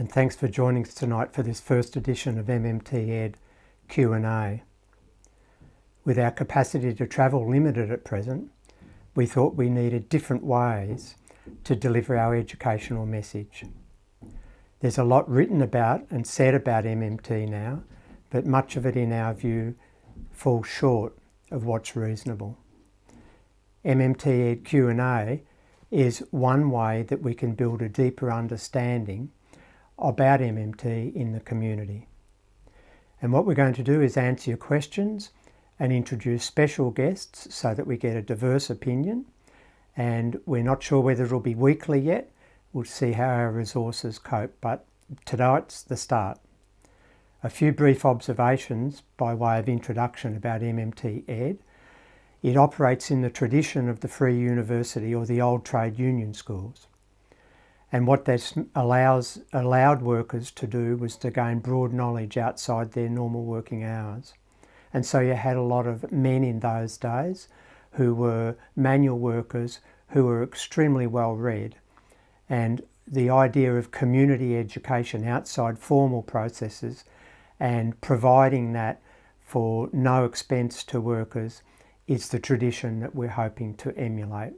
and thanks for joining us tonight for this first edition of MMTed Q&A. With our capacity to travel limited at present, we thought we needed different ways to deliver our educational message. There's a lot written about and said about MMT now, but much of it, in our view, falls short of what's reasonable. MMTed Q&A is one way that we can build a deeper understanding about MMT in the community. And what we're going to do is answer your questions and introduce special guests so that we get a diverse opinion. And we're not sure whether it'll be weekly yet. We'll see how our resources cope, but tonight's the start. A few brief observations by way of introduction about MMTed. It operates in the tradition of the Free University or the old trade union schools. And what that allowed workers to do was to gain broad knowledge outside their normal working hours. And so you had a lot of men in those days who were manual workers who were extremely well read. And the idea of community education outside formal processes and providing that for no expense to workers is the tradition that we're hoping to emulate.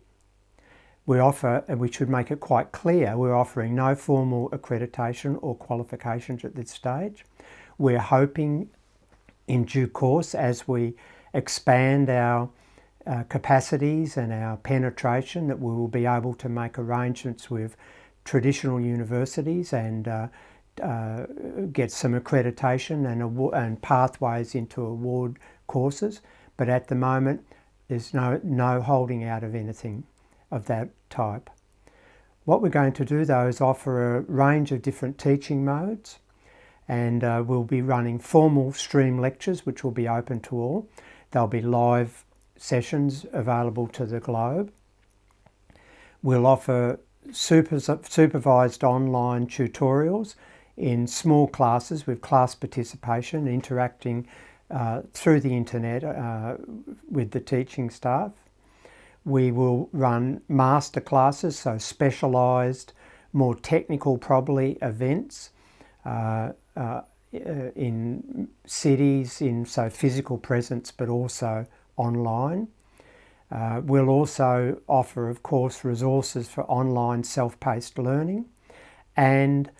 We offer, and we should make it quite clear, we're offering no formal accreditation or qualifications at this stage. We're hoping in due course, as we expand our capacities and our penetration, that we will be able to make arrangements with traditional universities and get some accreditation and pathways into award courses. But at the moment, there's no holding out of anything of that type. What we're going to do though is offer a range of different teaching modes, and we'll be running formal stream lectures which will be open to all. There'll be live sessions available to the globe. We'll offer supervised online tutorials in small classes with class participation, interacting through the internet with the teaching staff. We will run master classes, so specialised, more technical probably events in cities, so physical presence, but also online. We'll also offer, of course, resources for online self-paced learning, and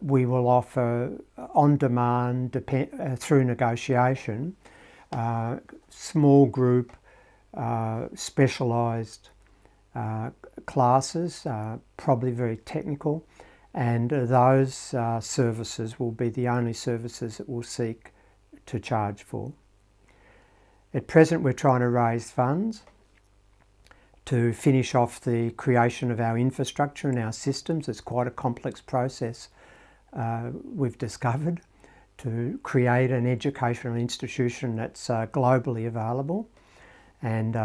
we will offer on-demand, through negotiation, small group, specialised classes, probably very technical, and those services will be the only services that we'll seek to charge for. At present, we're trying to raise funds to finish off the creation of our infrastructure and our systems. It's quite a complex process, we've discovered, to create an educational institution that's globally available. And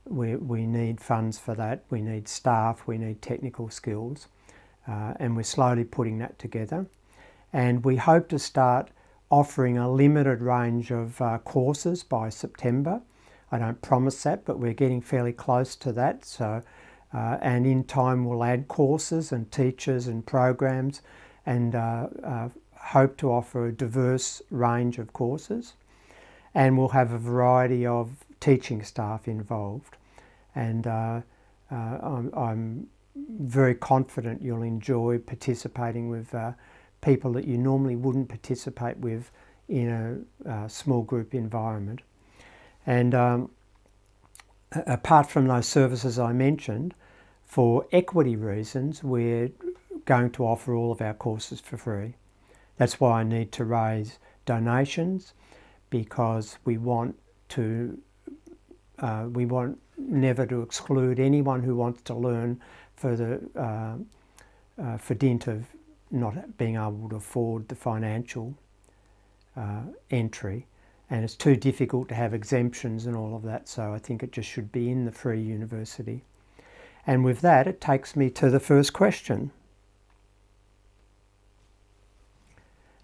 we need funds for that. We need staff, we need technical skills, and we're slowly putting that together. And we hope to start offering a limited range of courses by September. I don't promise that, but we're getting fairly close to that. So, and in time we'll add courses and teachers and programs, and hope to offer a diverse range of courses. And we'll have a variety of teaching staff involved. And I'm very confident you'll enjoy participating with people that you normally wouldn't participate with in a small group environment. And apart from those services I mentioned, for equity reasons, we're going to offer all of our courses for free. That's why I need to raise donations, because we want never to exclude anyone who wants to learn for dint of not being able to afford the financial entry. And it's too difficult to have exemptions and all of that, so I think it just should be in the Free University. And with that, it takes me to the first question.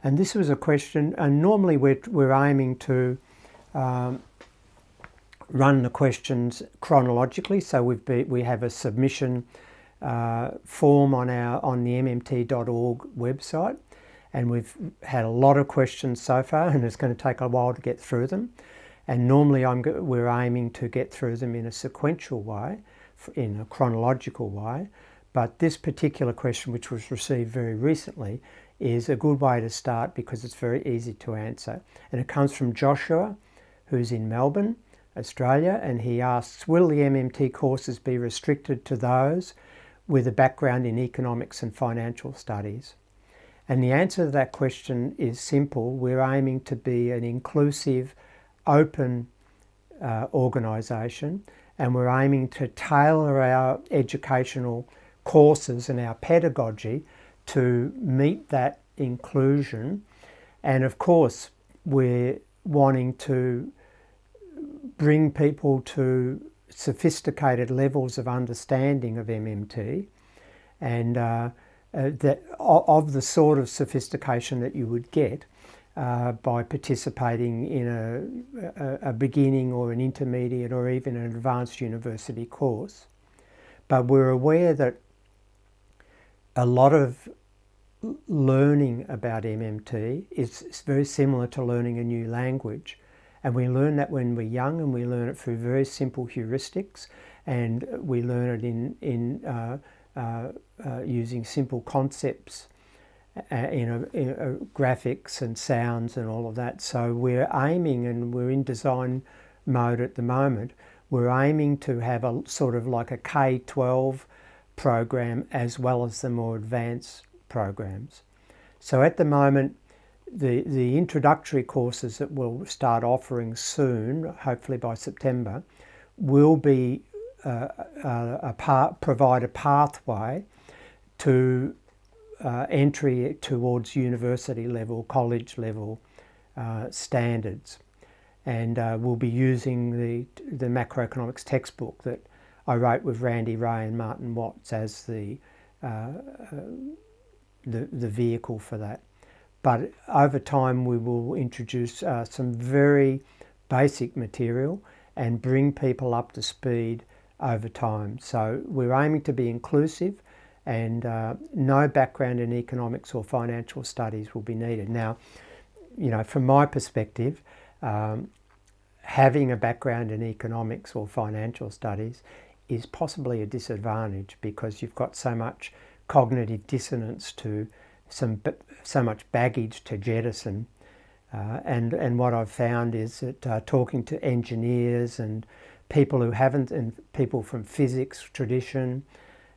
And this was a question, and normally we're aiming to run the questions chronologically, so we have a submission form on the MMTed.org website, and we've had a lot of questions so far, and it's going to take a while to get through them. And normally we're aiming to get through them in a sequential way, in a chronological way. But this particular question, which was received very recently, is a good way to start because it's very easy to answer. And it comes from Joshua, who's in Melbourne, Australia, and he asks, will the MMT courses be restricted to those with a background in economics and financial studies? And the answer to that question is simple. We're aiming to be an inclusive, open organisation, and we're aiming to tailor our educational courses and our pedagogy to meet that inclusion. And of course, we're wanting to bring people to sophisticated levels of understanding of MMT, and that of the sort of sophistication that you would get by participating in a beginning or an intermediate or even an advanced university course. But we're aware that a lot of learning about MMT is very similar to learning a new language. And we learn that when we're young, and we learn it through very simple heuristics, and we learn it in using simple concepts, graphics and sounds and all of that. So we're aiming, and we're in design mode at the moment, we're aiming to have a sort of like a K-12 program as well as the more advanced programs. So at the moment, the introductory courses that we'll start offering soon, hopefully by September, will be provide a pathway to entry towards university level, college level standards. And we'll be using the macroeconomics textbook that I wrote with Randy Ray and Martin Watts as the vehicle for that. But over time we will introduce some very basic material and bring people up to speed over time. So we're aiming to be inclusive, and no background in economics or financial studies will be needed. Now, from my perspective, having a background in economics or financial studies is possibly a disadvantage because you've got so much cognitive dissonance to so much baggage to jettison. And what I've found is that talking to engineers and people who haven't, and people from physics tradition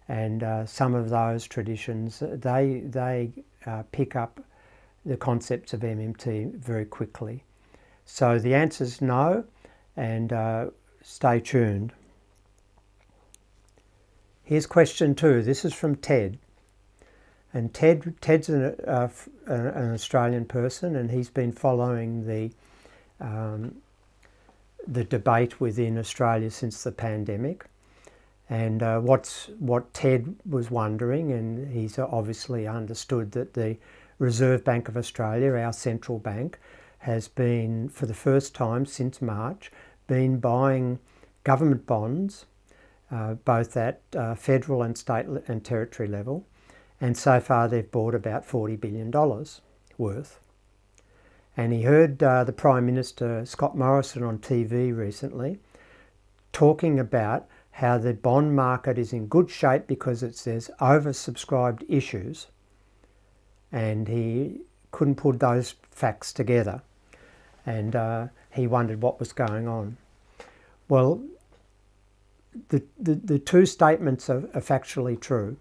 and some of those traditions, they pick up the concepts of MMT very quickly. So the answer is no, and stay tuned. Here's question 2. This is from Ted. And Ted's an Australian person, and he's been following the debate within Australia since the pandemic. And what Ted was wondering, and he's obviously understood that the Reserve Bank of Australia, our central bank, has been, for the first time since March, been buying government bonds, both at federal and state and territory level. And so far they've bought about $40 billion worth. And he heard the Prime Minister, Scott Morrison, on TV recently talking about how the bond market is in good shape because there's oversubscribed issues. And he couldn't put those facts together. And he wondered what was going on. Well, the two statements are factually true.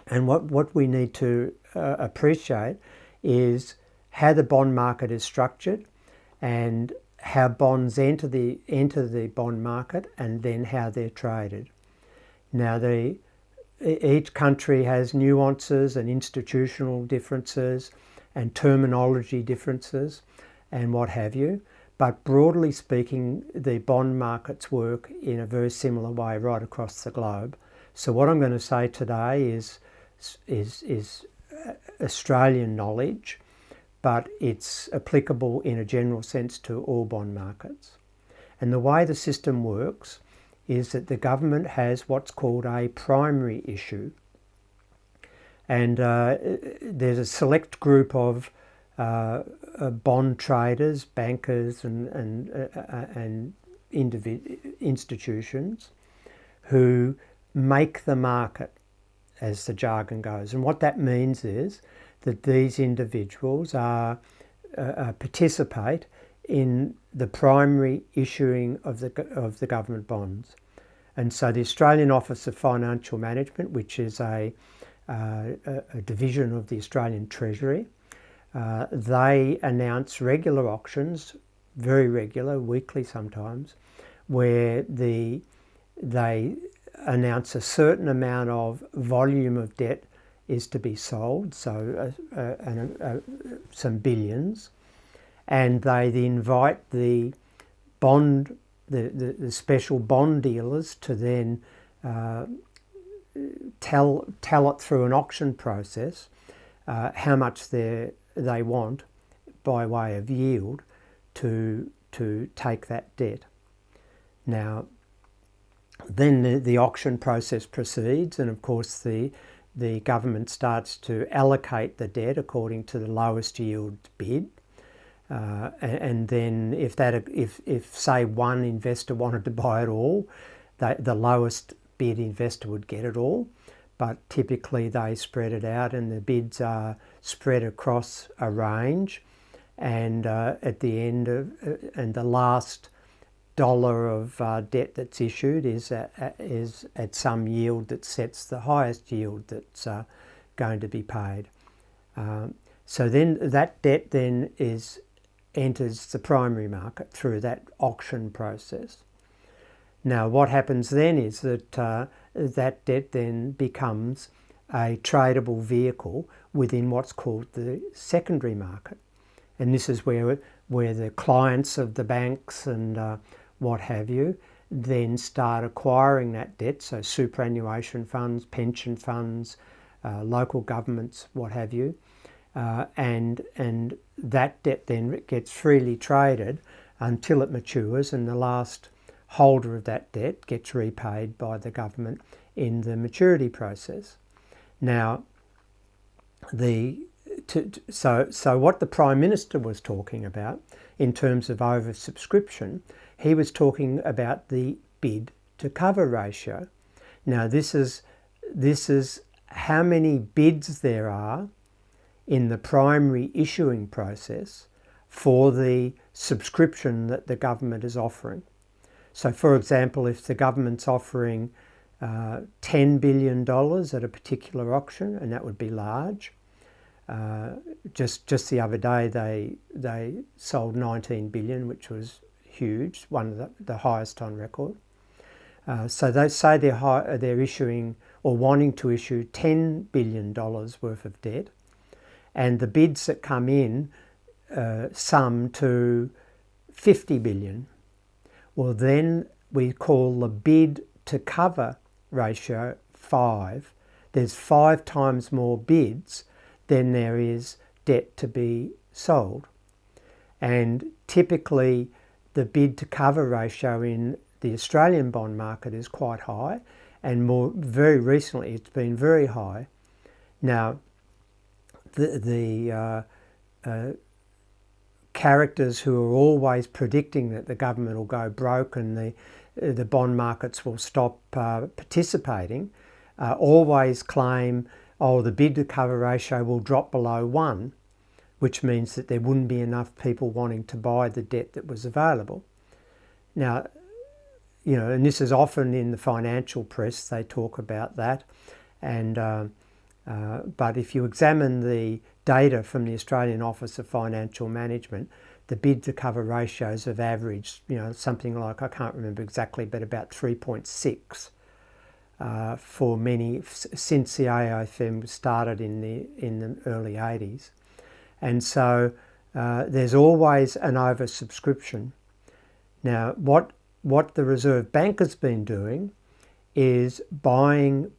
And what we need to appreciate is how the bond market is structured and how bonds enter the bond market and then how they're traded. Now, each country has nuances and institutional differences and terminology differences and what have you. But broadly speaking, the bond markets work in a very similar way right across the globe. So what I'm going to say today is Australian knowledge, but it's applicable in a general sense to all bond markets. And the way the system works is that the government has what's called a primary issue. And there's a select group of bond traders, bankers and institutions who make the market, as the jargon goes. And what that means is that these individuals participate in the primary issuing of the government bonds. And so the Australian Office of Financial Management, which is a division of the Australian Treasury, they announce regular auctions, very regular, weekly sometimes, where they announce a certain amount of volume of debt is to be sold, so some billions, and they invite the special bond dealers to then tell it through an auction process how much they want by way of yield to take that debt. Now, then the auction process proceeds, and of course the government starts to allocate the debt according to the lowest yield bid. And then if say one investor wanted to buy it all, the lowest bid investor would get it all. But typically they spread it out, and the bids are spread across a range. And at the end and the last dollar of debt that's issued is at some yield that sets the highest yield that's going to be paid. So then that debt then enters the primary market through that auction process. Now what happens then is that that debt then becomes a tradable vehicle within what's called the secondary market. And this is where the clients of the banks and what have you then start acquiring that debt, so superannuation funds, pension funds, local governments, what have you, and that debt then gets freely traded until it matures, and the last holder of that debt gets repaid by the government in the maturity process. Now, so what the Prime Minister was talking about in terms of oversubscription, he was talking about the bid to cover ratio. Now this is how many bids there are in the primary issuing process for the subscription that the government is offering. So for example, if the government's offering $10 billion at a particular auction, and that would be large, just the other day they sold 19 billion, which was huge, one of the highest on record. So they say they're issuing or wanting to issue $10 billion worth of debt, and the bids that come in sum to 50 billion. Well, then we call the bid to cover ratio 5. There's 5 times more bids than there is debt to be sold. And typically the bid to cover ratio in the Australian bond market is quite high, and very recently it's been very high. Now, the characters who are always predicting that the government will go broke and the bond markets will stop participating always claim, oh, the bid to cover ratio will drop below 1, which means that there wouldn't be enough people wanting to buy the debt that was available. Now, you know, and this is often in the financial press, they talk about that. And but if you examine the data from the Australian Office of Financial Management, the bid to cover ratios have averaged, you know, something like, I can't remember exactly, but about 3.6 for many since the AIFM started in the early 80s. And so there's always an oversubscription. Now, what the Reserve Bank has been doing is buying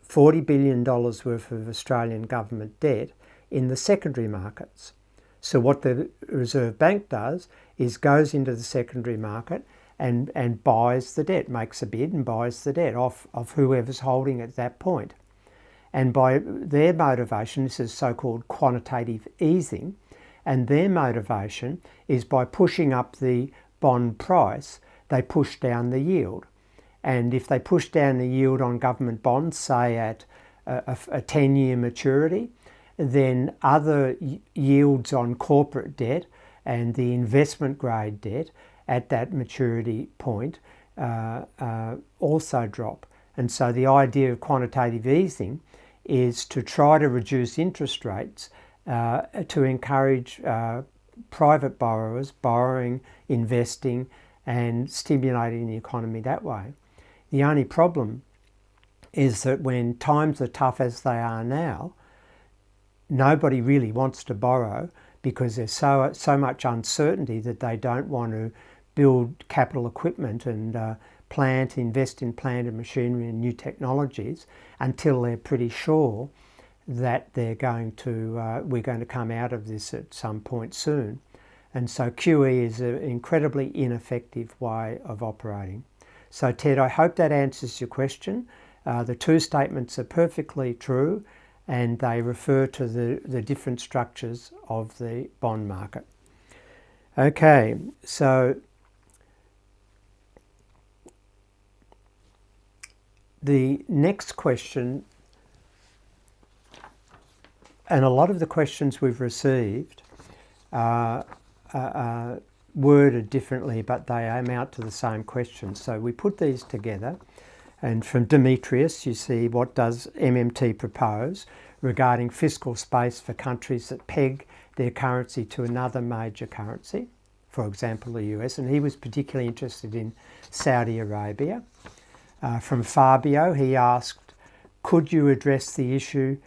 $40 billion worth of Australian government debt in the secondary markets. So what the Reserve Bank does is goes into the secondary market and buys the debt, makes a bid and buys the debt off of whoever's holding it at that point. And by their motivation, this is so-called quantitative easing, and their motivation is by pushing up the bond price, they push down the yield. And if they push down the yield on government bonds, say at a 10-year maturity, then other yields on corporate debt and the investment grade debt at that maturity point also drop. And so the idea of quantitative easing is to try to reduce interest rates to encourage private borrowers borrowing, investing and stimulating the economy that way. The only problem is that when times are tough as they are now, nobody really wants to borrow because there's so much uncertainty that they don't want to build capital equipment and invest in plant and machinery and new technologies until they're pretty sure that we're going to come out of this at some point soon. And so QE is an incredibly ineffective way of operating. So Ted, I hope that answers your question. The two statements are perfectly true and they refer to the different structures of the bond market. Okay, so the next question, and a lot of the questions we've received are worded differently, but they amount to the same question. So we put these together, and from Demetrius, you see, what does MMT propose regarding fiscal space for countries that peg their currency to another major currency, for example, the US, and he was particularly interested in Saudi Arabia. From Fabio, he asked, could you address the issue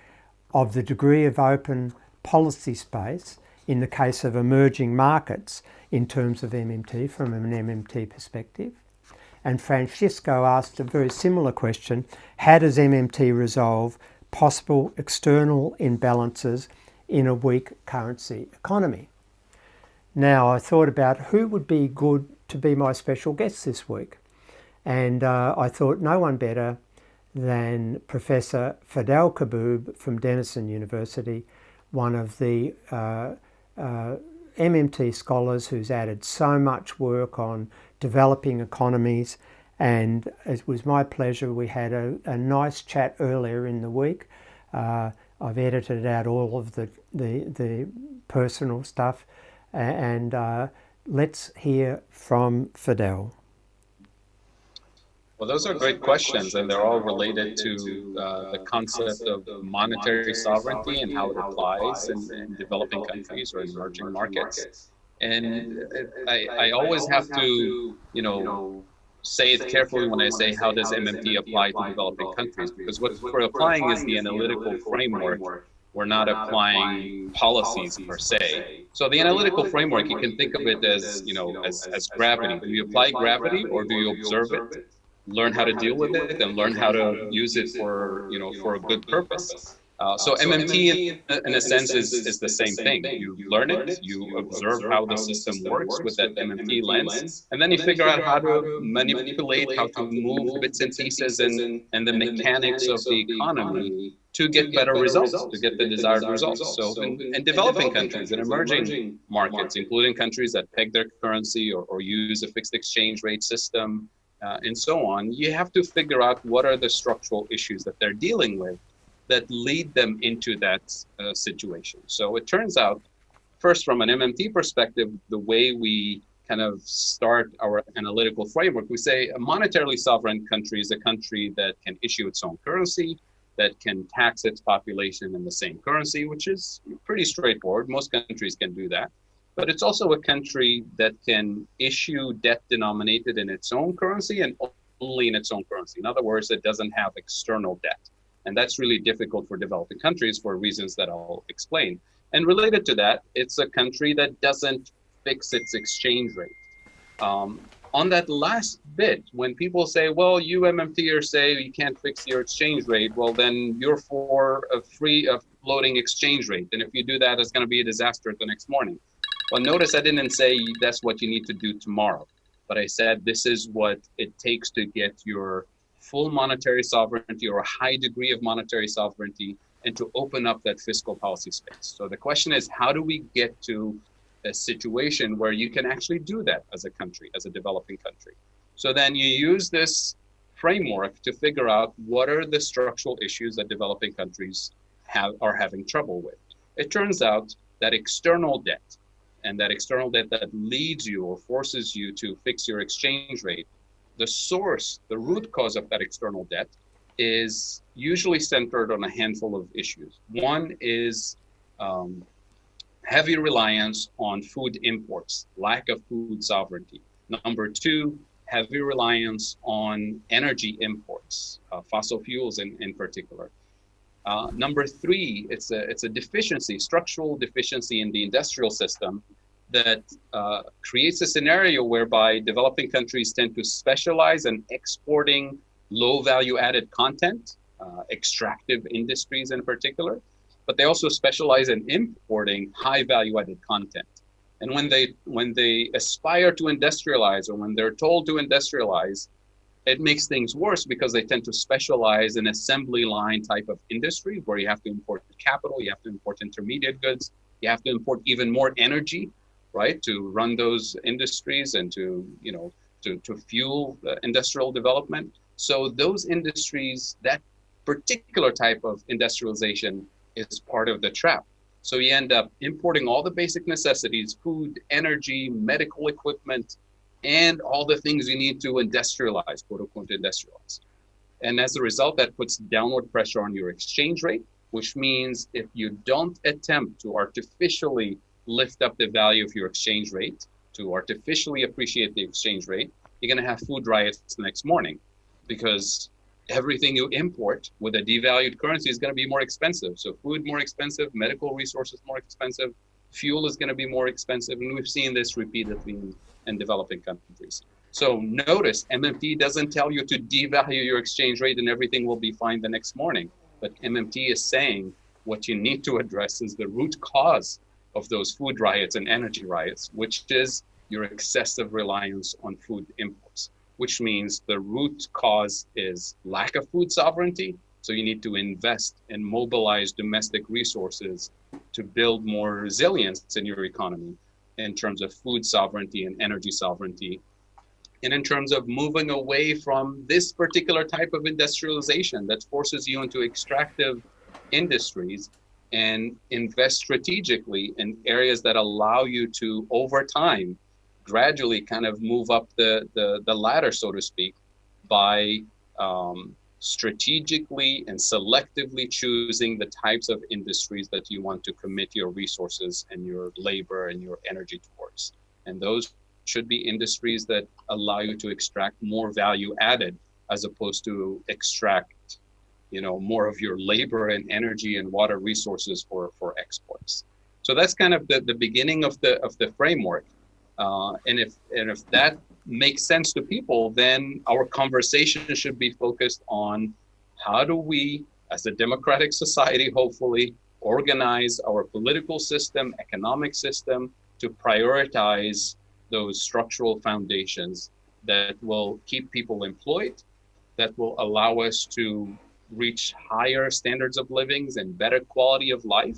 of the degree of open policy space in the case of emerging markets in terms of MMT from an MMT perspective? And Francisco asked a very similar question, how does MMT resolve possible external imbalances in a weak currency economy? Now, I thought about who would be good to be my special guest this week. And I thought no one better than Professor Fadhel Kaboub from Denison University, one of the MMT scholars who's added so much work on developing economies. And it was my pleasure. We had a nice chat earlier in the week. I've edited out all of the personal stuff. And let's hear from Fadhel. Well, those are great questions, and they're all related to the concept of monetary sovereignty and how it applies in developing countries or emerging markets. And I always have to, say it carefully when I say how does MMT apply to developing countries, because what we're applying is the analytical framework. We're not applying policies per se. So the analytical framework, you can think of it as, as gravity. Do you apply gravity or do you observe it? Learn how to deal with it and learn how to use it for, for a good purpose. So MMT, in a sense, is the same thing. You learn it, you observe how the system works with that MMT lens, and then you figure out how to manipulate, how to move bits and pieces and the mechanics of the economy to get better results, to get the desired results. So in developing countries, in emerging markets, including countries that peg their currency or use a fixed exchange rate system, and so on, you have to figure out what are the structural issues that they're dealing with that lead them into that situation. So it turns out, first from an MMT perspective, the way we kind of start our analytical framework, we say a monetarily sovereign country is a country that can issue its own currency, that can tax its population in the same currency, which is pretty straightforward. Most countries can do that. But it's also a country that can issue debt denominated in its own currency and only in its own currency. In other words, it doesn't have external debt. And that's really difficult for developing countries for reasons that I'll explain. And related to that, it's a country that doesn't fix its exchange rate. On that last bit, when people say, well, you MMTers say you can't fix your exchange rate, well, then you're for a floating exchange rate. And if you do that, it's going to be a disaster the next morning. Well, notice I didn't say that's what you need to do tomorrow. but I said this is what it takes to get your full monetary sovereignty or a high degree of monetary sovereignty and to open up that fiscal policy space. So the question is, how do we get to a situation where you can actually do that as a country, as a developing country? So then you use this framework to figure out what are the structural issues that developing countries are having trouble with. It turns out that external debt, and that external debt that leads you or forces you to fix your exchange rate, the source, the root cause of that external debt is usually centered on a handful of issues. One is heavy reliance on food imports, lack of food sovereignty. Number two, heavy reliance on energy imports, fossil fuels in particular. Number three, it's a deficiency, structural deficiency in the industrial system that creates a scenario whereby developing countries tend to specialize in exporting low value added content, extractive industries in particular, but they also specialize in importing high value added content. And when they aspire to industrialize, or when they're told to industrialize, it makes things worse because they tend to specialize in assembly line type of industry where you have to import capital, you have to import intermediate goods, you have to import even more energy, right, to run those industries and to fuel industrial development. So those industries, that particular type of industrialization is part of the trap. So you end up importing all the basic necessities, food, energy, medical equipment, and all the things you need to industrialize, quote unquote, industrialize. And as a result, that puts downward pressure on your exchange rate, which means if you don't attempt to artificially lift up the value of your exchange rate, to artificially appreciate the exchange rate, you're going to have food riots the next morning, because everything you import with a devalued currency is going to be more expensive. So food more expensive, medical resources more expensive, fuel is going to be more expensive. And we've seen this repeatedly in developing countries. So notice, MMT doesn't tell you to devalue your exchange rate and everything will be fine the next morning. But MMT is saying what you need to address is the root cause of those food riots and energy riots, which is your excessive reliance on food imports, which means the root cause is lack of food sovereignty. So you need to invest and mobilize domestic resources to build more resilience in your economy in terms of food sovereignty and energy sovereignty. And in terms of moving away from this particular type of industrialization that forces you into extractive industries and invest strategically in areas that allow you to, over time, gradually kind of move up the ladder, so to speak, by strategically and selectively choosing the types of industries that you want to commit your resources and your labor and your energy towards. And those should be industries that allow you to extract more value added, as opposed to extract, more of your labor and energy and water resources for exports. So that's kind of the beginning of the framework. And if that makes sense to people, then our conversation should be focused on how do we, as a democratic society, hopefully organize our political system, economic system to prioritize those structural foundations that will keep people employed, that will allow us to reach higher standards of living and better quality of life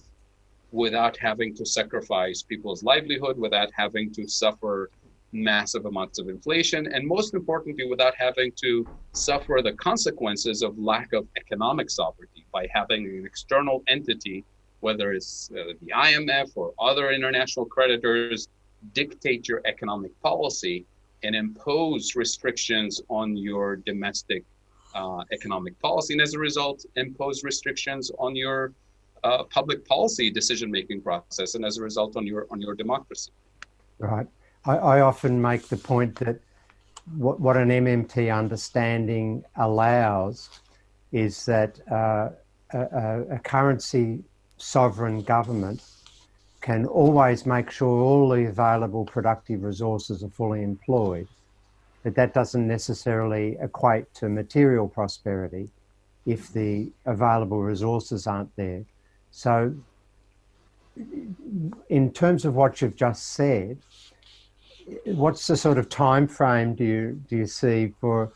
without having to sacrifice people's livelihood, without having to suffer massive amounts of inflation, and most importantly, without having to suffer the consequences of lack of economic sovereignty by having an external entity, whether it's the IMF or other international creditors, dictate your economic policy and impose restrictions on your domestic economic policy, and as a result, impose restrictions on your public policy decision-making process, and as a result, on your democracy. Right. I often make the point that what an MMT understanding allows is that a currency sovereign government can always make sure all the available productive resources are fully employed, but that doesn't necessarily equate to material prosperity if the available resources aren't there. So in terms of what you've just said, what's the sort of time frame do you see for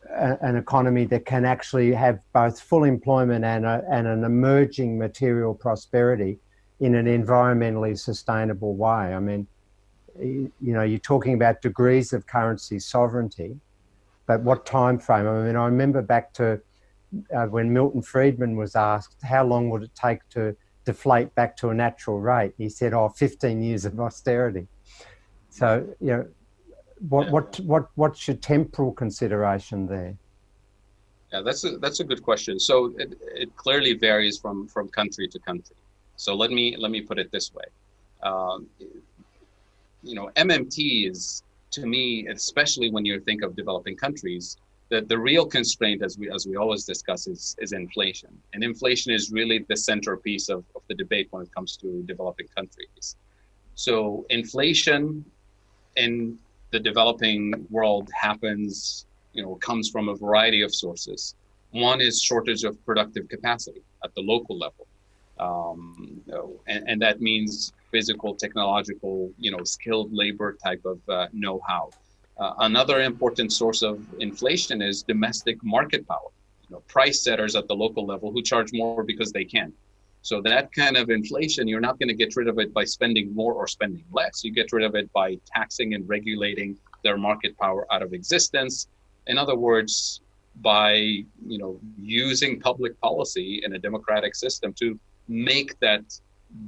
an economy that can actually have both full employment and an emerging material prosperity in an environmentally sustainable way? I mean, you know, you're talking about degrees of currency sovereignty, but what time frame? I mean, I remember back to when Milton Friedman was asked how long would it take to deflate back to a natural rate. He said, "Oh, 15 years of austerity." So, you know, what's your temporal consideration there? Yeah, that's a good question. So it clearly varies from country to country. So let me put it this way. Um, you know, MMT is, to me, especially when you think of developing countries, the real constraint, as we always discuss, is inflation. And inflation is really the centerpiece of the debate when it comes to developing countries. So inflation in the developing world happens, you know, comes from a variety of sources. One is shortage of productive capacity at the local level. And that means physical, technological, you know, skilled labor type of know-how. Another important source of inflation is domestic market power, you know, price setters at the local level who charge more because they can. So that kind of inflation, you're not going to get rid of it by spending more or spending less. You get rid of it by taxing and regulating their market power out of existence. In other words, by, you know, using public policy in a democratic system to make that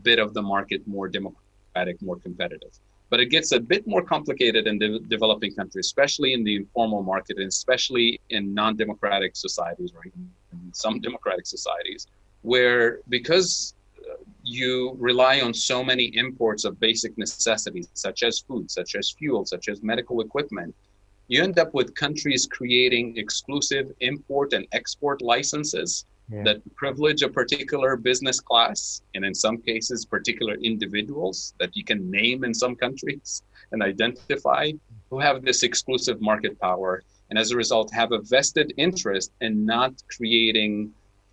bit of the market more democratic, more competitive. But it gets a bit more complicated in developing countries, especially in the informal market, and especially in non-democratic societies or even in some democratic societies, where because you rely on so many imports of basic necessities, such as food, such as fuel, such as medical equipment, you end up with countries creating exclusive import and export licenses that privilege a particular business class, and in some cases, particular individuals that you can name in some countries and identify, who have this exclusive market power, and as a result have a vested interest in not creating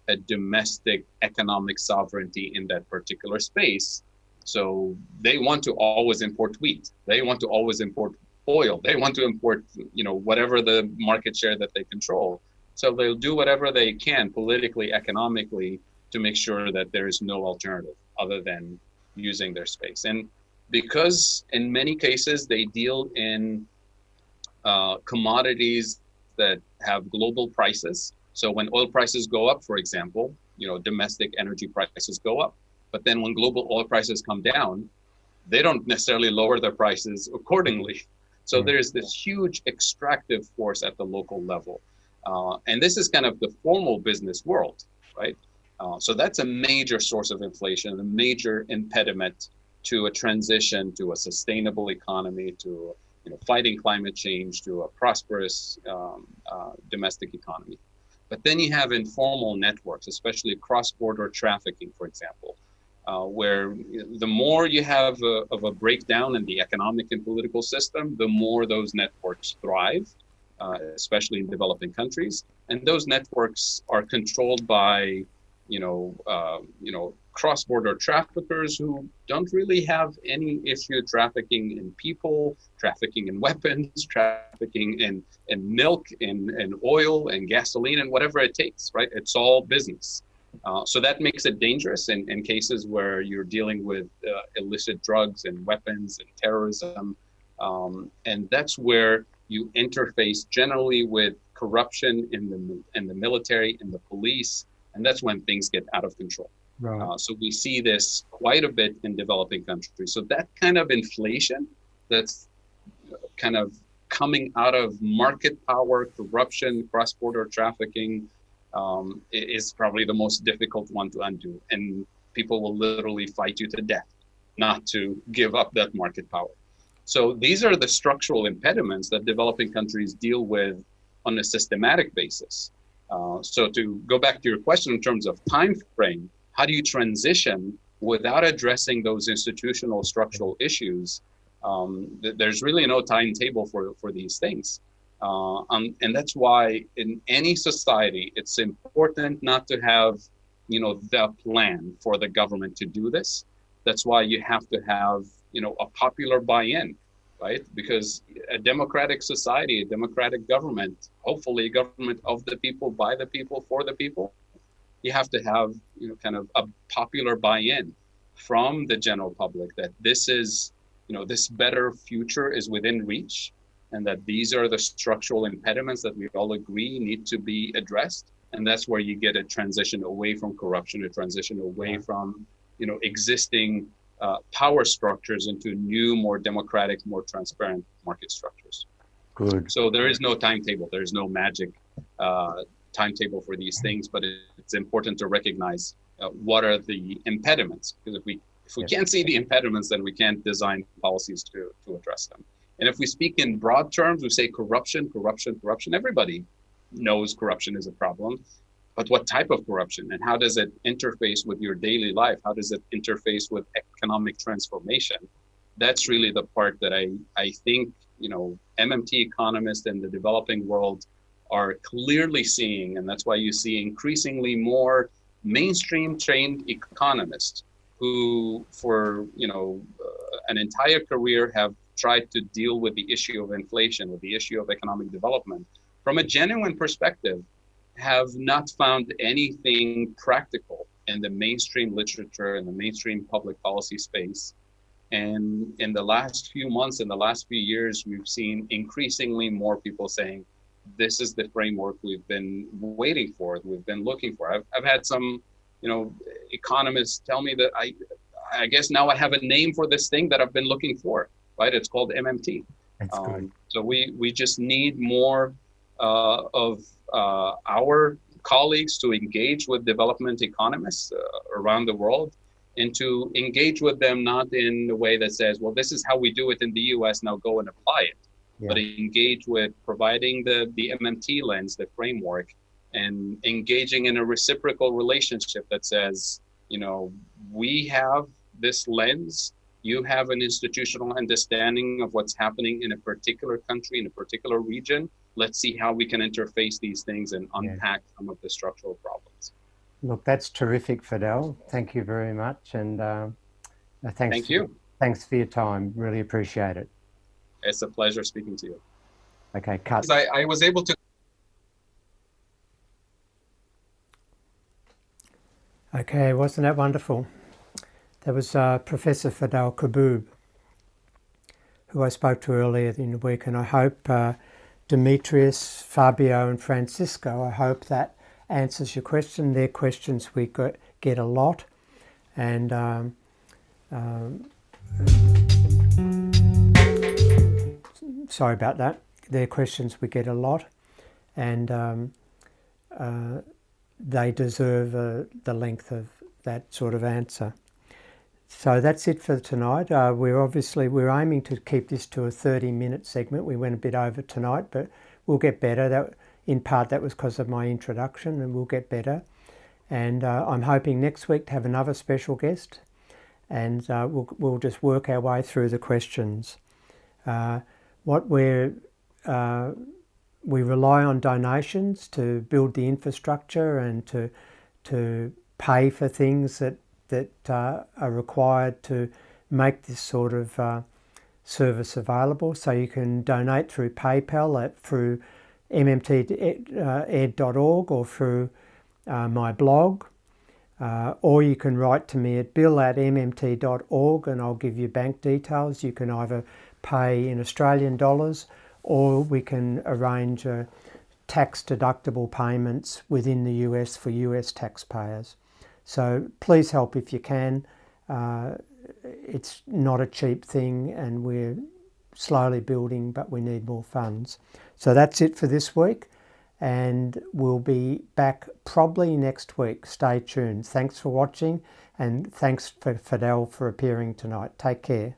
a domestic economic sovereignty in that particular space. So they want to always import wheat. They want to always import oil. They want to import, you know, whatever the market share that they control. So they'll do whatever they can politically, economically, to make sure that there is no alternative other than using their space. And because in many cases they deal in commodities that have global prices. So when oil prices go up, for example, you know, domestic energy prices go up. But then when global oil prices come down, they don't necessarily lower their prices accordingly. So there's this huge extractive force at the local level. And this is kind of the formal business world, right? So that's a major source of inflation, a major impediment to a transition to a sustainable economy, to, you know, fighting climate change, to a prosperous domestic economy. But then you have informal networks, especially cross-border trafficking, for example, where the more you have of a breakdown in the economic and political system, the more those networks thrive. Especially in developing countries, and those networks are controlled by, you know, cross-border traffickers who don't really have any issue trafficking in people, trafficking in weapons, trafficking in milk, in oil, and gasoline, and whatever it takes. Right? It's all business. So that makes it dangerous in cases where you're dealing with illicit drugs and weapons and terrorism, and that's where you interface generally with corruption in the military, in the police, and that's when things get out of control. Right. So we see this quite a bit in developing countries. So that kind of inflation that's kind of coming out of market power, corruption, cross-border trafficking, is probably the most difficult one to undo. And people will literally fight you to death not to give up that market power. So these are the structural impediments that developing countries deal with on a systematic basis. So to go back to your question in terms of time frame, how do you transition without addressing those institutional structural issues? There's really no timetable for these things. And that's why in any society, it's important not to have, you know, the plan for the government to do this. That's why you have to have, you know, a popular buy-in. right? Because a democratic society, a democratic government, hopefully a government of the people, by the people, for the people, you have to have, kind of a popular buy-in from the general public that this is, this better future is within reach, and that these are the structural impediments that we all agree need to be addressed. And that's where you get a transition away from corruption, a transition away from, existing power structures into new, more democratic, more transparent market structures. Good. So there is no timetable. There is no magic timetable for these things, but it's important to recognize what are the impediments. Because if we can't see the impediments, then we can't design policies to address them. And if we speak in broad terms, we say corruption. Everybody knows corruption is a problem. But what type of corruption, and how does it interface with your daily life? How does it interface with economic transformation? That's really the part that I think, MMT economists in the developing world are clearly seeing. And that's why you see increasingly more mainstream trained economists who, for, an entire career have tried to deal with the issue of inflation, with the issue of economic development from a genuine perspective, have not found anything practical in the mainstream literature and the mainstream public policy space. And in the last few months, in the last few years, we've seen increasingly more people saying, this is the framework we've been waiting for, we've been looking for. I've had some, economists tell me that I guess now I have a name for this thing that I've been looking for, right? It's called MMT. That's good. So we just need more of our colleagues to engage with development economists around the world, and to engage with them not in a way that says, well, this is how we do it in the US, now go and apply it, but engage with providing the MMT lens, the framework, and engaging in a reciprocal relationship that says, we have this lens, you have an institutional understanding of what's happening in a particular country, in a particular region. Let's see how we can interface these things and unpack some of the structural problems. Look, that's terrific, Fadhel. Thank you very much. And thanks. Thank you. Thanks for your time. Really appreciate it. It's a pleasure speaking to you. Okay, cut. I was able to. Okay, wasn't that wonderful? That was Professor Fadhel Kaboub, who I spoke to earlier in the week, and I hope Demetrius, Fabio and Francisco, I hope that answers your question. They're questions we get a lot, and sorry about that. They're questions we get a lot, and they deserve the length of that sort of answer. So that's it for tonight. We're aiming to keep this to a 30-minute segment. We went a bit over tonight, but we'll get better. In part, that was because of my introduction, and we'll get better. And I'm hoping next week to have another special guest, and we'll just work our way through the questions. We rely on donations to build the infrastructure and to pay for things that are required to make this sort of service available. So you can donate through PayPal, through MMTed.org, or through my blog, or you can write to me at bill@mmt.org and I'll give you bank details. You can either pay in Australian dollars, or we can arrange tax deductible payments within the US for US taxpayers. So please help if you can. It's not a cheap thing, and we're slowly building, but we need more funds. So that's it for this week, and we'll be back probably next week. Stay tuned. Thanks for watching, and thanks for Fadhel for appearing tonight. Take care.